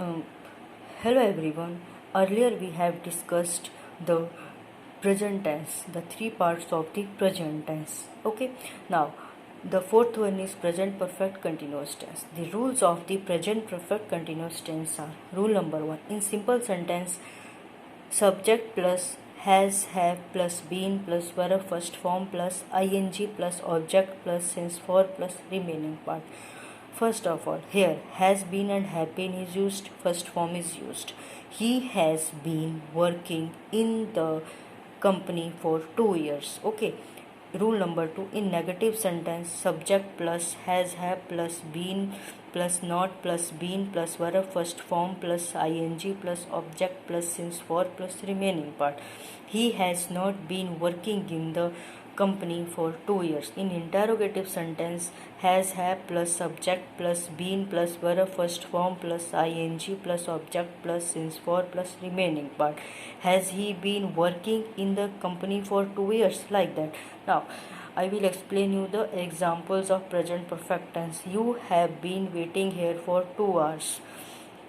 Um, Hello everyone. Earlier we have discussed the present tense, the three parts of the present tense. Okay. Now the fourth one is present perfect continuous tense. The rules of the present perfect continuous tense are: rule number 1. In simple sentence, subject plus has, have plus been plus verb first form plus ing plus object plus since for plus remaining part. First of all, here has been and have been is used, first form is used. He has been working in the company for 2 years. Okay. Rule number 2. In negative sentence, subject plus has, have plus been plus not plus been plus verb first form plus ing plus object plus since for plus remaining part. He has not been working in the company for 2 years. In interrogative sentence, has, have plus subject plus been plus verb first form plus ing plus object plus since for plus remaining part. Has he been working in the company for 2 years? Like that. Now I will explain you the examples of present perfect tense. You have been waiting here for 2 hours.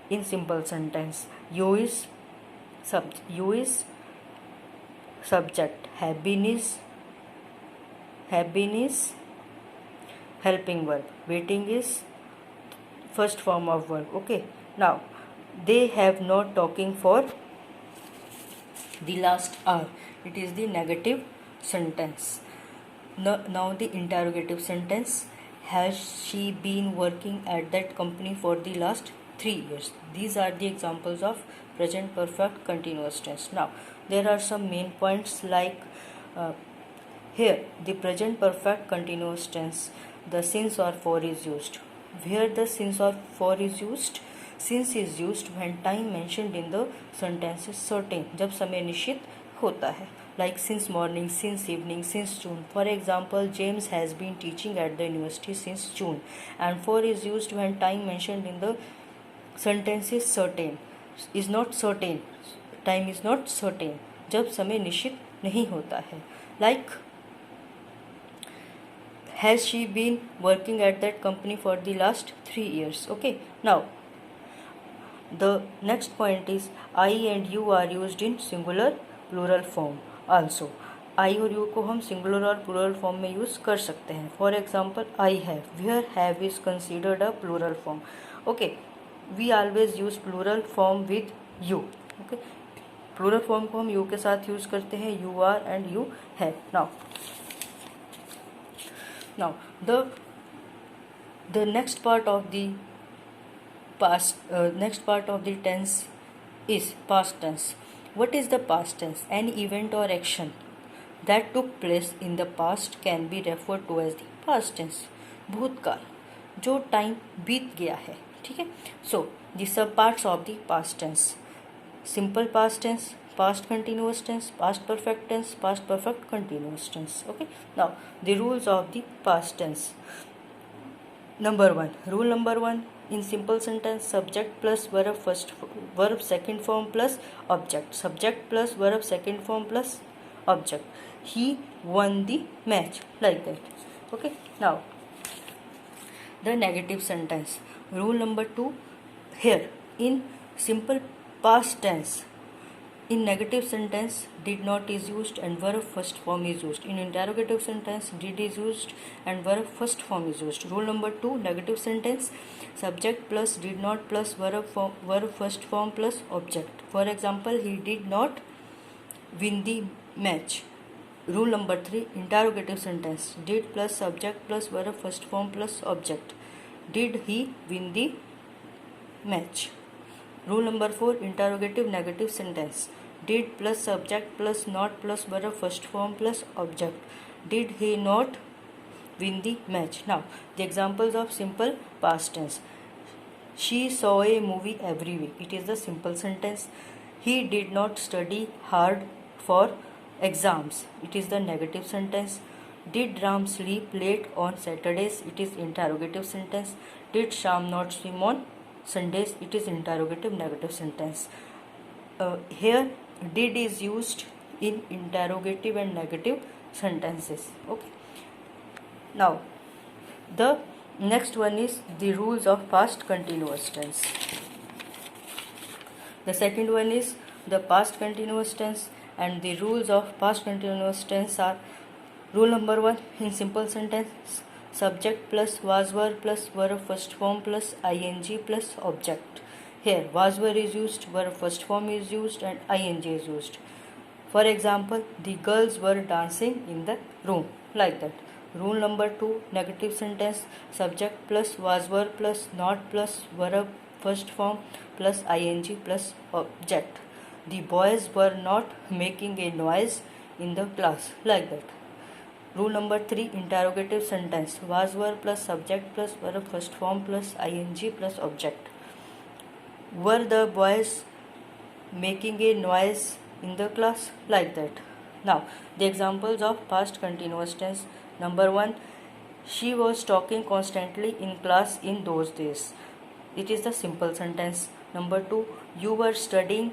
In simple sentence, you is subject, have been is helping verb, waiting is first form of verb. Okay. Now they have not talking for the last hour. It is the negative sentence. Now the interrogative sentence, has she been working at that company for the last 3 years? These are the examples of present perfect continuous tense. Now there are some main points like here the present perfect continuous tense, the since or for is used. Where the since or for is used? Since is used when time mentioned in the sentence is certain, जब समय निश्चित होता है. Like since morning, since evening, since June. For example, James has been teaching at the university since June. And for is used when time mentioned in the sentence is certain, is not certain. Time is not certain, जब समय निश्चित नहीं होता है. Like, has she been working at that company for the last 3 years? Okay. Now the next point is I and you are used in singular plural form also. I और you को हम singular और plural form में use कर सकते हैं. For example, I have. Where have is considered a plural form. Okay. We always use plural form with you. Okay. Plural form को हम you के साथ use करते हैं. You are and you have. Now the next part of the tense is past tense. What is the past tense? Any event or action that took place in the past can be referred to as the past tense. भूतकाल, जो time बीत गया है. ठीक है. So the sub parts of the past tense: simple past tense, past continuous tense, past perfect tense, past perfect continuous tense. Okay. Now the rules of the past tense. Rule number 1. In simple sentence, subject plus verb second form plus object. Subject plus verb second form plus object. He won the match. Like that. Okay. Now the negative sentence. Rule number 2. Here in simple past tense, in negative sentence, did not is used and verb first form is used. In interrogative sentence, did is used and verb first form is used. Rule number 2. Negative sentence, subject plus did not plus verb first form plus object. For example, he did not win the match. Rule number 3. Interrogative sentence, did plus subject plus verb first form plus object. Did he win the match? Rule number 4. Interrogative negative sentence, did plus subject plus not plus verb first form plus object. Did he not win the match? Now the examples of simple past tense: she saw a movie every week. It is the simple sentence. He did not study hard for exams. It is the negative sentence. Did Ram sleep late on Saturdays? It is interrogative sentence. Did Sham not swim on Sundays? It is interrogative negative sentence. Here did is used in interrogative and negative sentences. Okay. Now the next one is the rules of past continuous tense. The second one is the past continuous tense, and the rules of past continuous tense are: rule number 1, in simple sentence, subject plus was were plus verb first form plus ing plus object. Here was were is used, verb first form is used, and ing is used. For example, the girls were dancing in the room, like that. Rule number 2, negative sentence, subject plus was were plus not plus verb first form plus ing plus object. The boys were not making a noise in the class, like that. Rule number 3, interrogative sentence, was were plus subject plus verb first form plus ing plus object. Were the boys making a noise in the class, like that? Now the examples of past continuous tense. Number 1, she was talking constantly in class in those days. It is the simple sentence. Number 2, you were studying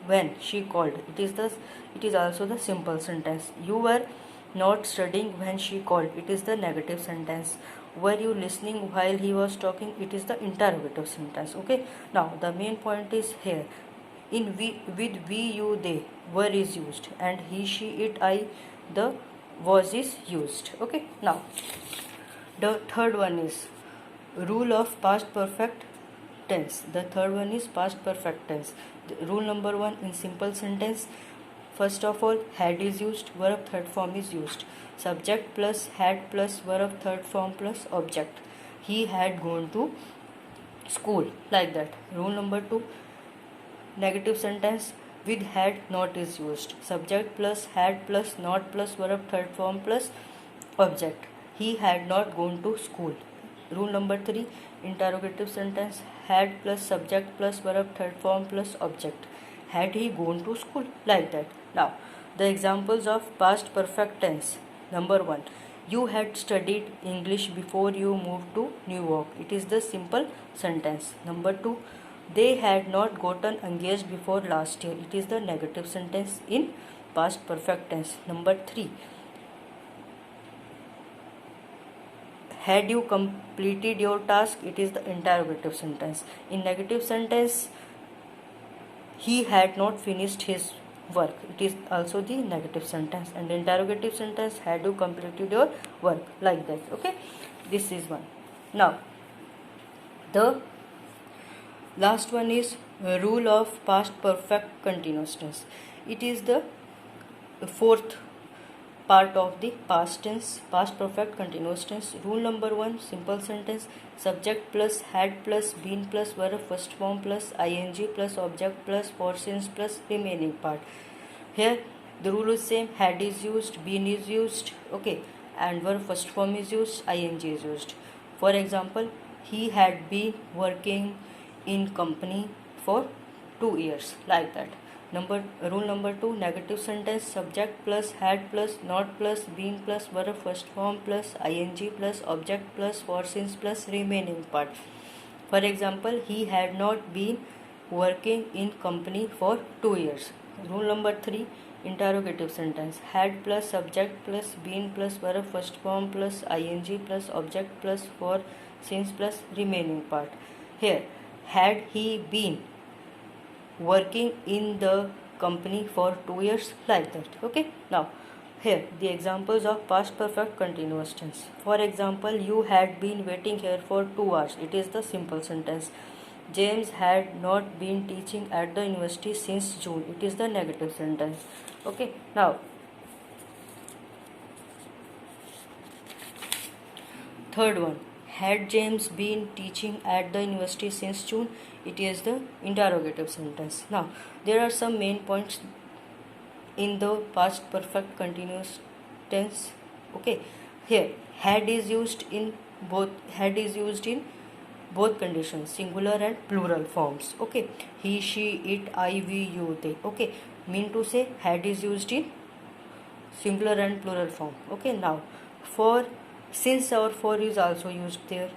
when she called. It is also the simple sentence. You were not studying when she called. It is the negative sentence. Were you listening while he was talking? It is the interrogative sentence. Okay. Now the main point is here. In we, with we, you, they, were is used, and he, she, it, I, the was is used. Okay. Now the third one is rule of past perfect tense. The third one is past perfect tense. Rule number 1, in simple sentence, first of all, had is used, verb third form is used. Subject plus had plus verb third form plus object. He had gone to school, like that. Rule number 2, negative sentence, with had not is used. Subject plus had plus not plus verb third form plus object. He had not gone to school. Rule number 3, interrogative sentence, had plus subject plus verb third form plus object. Had he gone to school, like that. Now the examples of past perfect tense. Number 1, you had studied English before you moved to New York. It is the simple sentence. Number 2, they had not gotten engaged before last year. It is the negative sentence in past perfect tense. Number 3, had you completed your task? It is the interrogative sentence. In negative sentence, he had not finished his work. It is also the negative sentence. And interrogative sentence, had you completed your work, like that. Okay, this is one. Now the last one is rule of past perfect continuous tense. It is the fourth part of the past tense, past perfect continuous tense. Rule number 1, simple sentence, subject plus had plus been plus verb first form plus ing plus object plus for since plus remaining part. Here the rule is same, had is used, been is used, okay, and verb first form is used, ing is used. For example, he had been working in company for 2 years, like that. Rule number 2, negative sentence, subject plus had plus not plus been plus verb first form plus ing plus object plus for since plus remaining part. For example, he had not been working in company for 2 years. Rule number 3, interrogative sentence, had plus subject plus been plus verb first form plus ing plus object plus for since plus remaining part. Here, had he been working in the company for 2 years, like that. Okay. Now here the examples of past perfect continuous tense. For example, you had been waiting here for 2 hours. It is the simple sentence. James had not been teaching at the university since June. It is the negative sentence. Okay. Now third one, had James been teaching at the university since June? It is the interrogative sentence. Now there are some main points in the past perfect continuous tense. Okay, here had is used in both conditions, singular and plural forms. Okay, he, she, it, I, we, you, they. Okay, mean to say had is used in singular and plural form. Okay, now for since or for is also used there.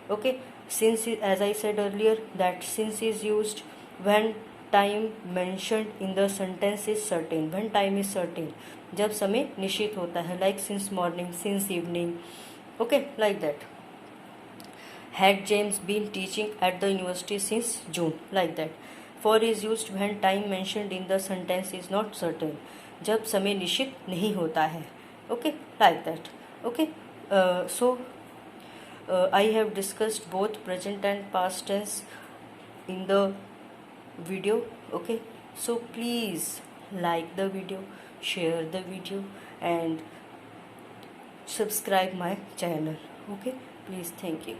Okay, since, as I said earlier, that since is used when time mentioned in the sentence is certain. When time is certain, जब समय निश्चित होता है, like since morning, since evening. Okay, like that. Had James been teaching at the university since June, like that. for is used when time mentioned in the sentence is not certain, जब समय निश्चित नहीं होता है. Okay, like that. Okay, so I have discussed both present and past tense in the video. Okay, so please like the video, share the video, and subscribe my channel. Okay, please, thank you.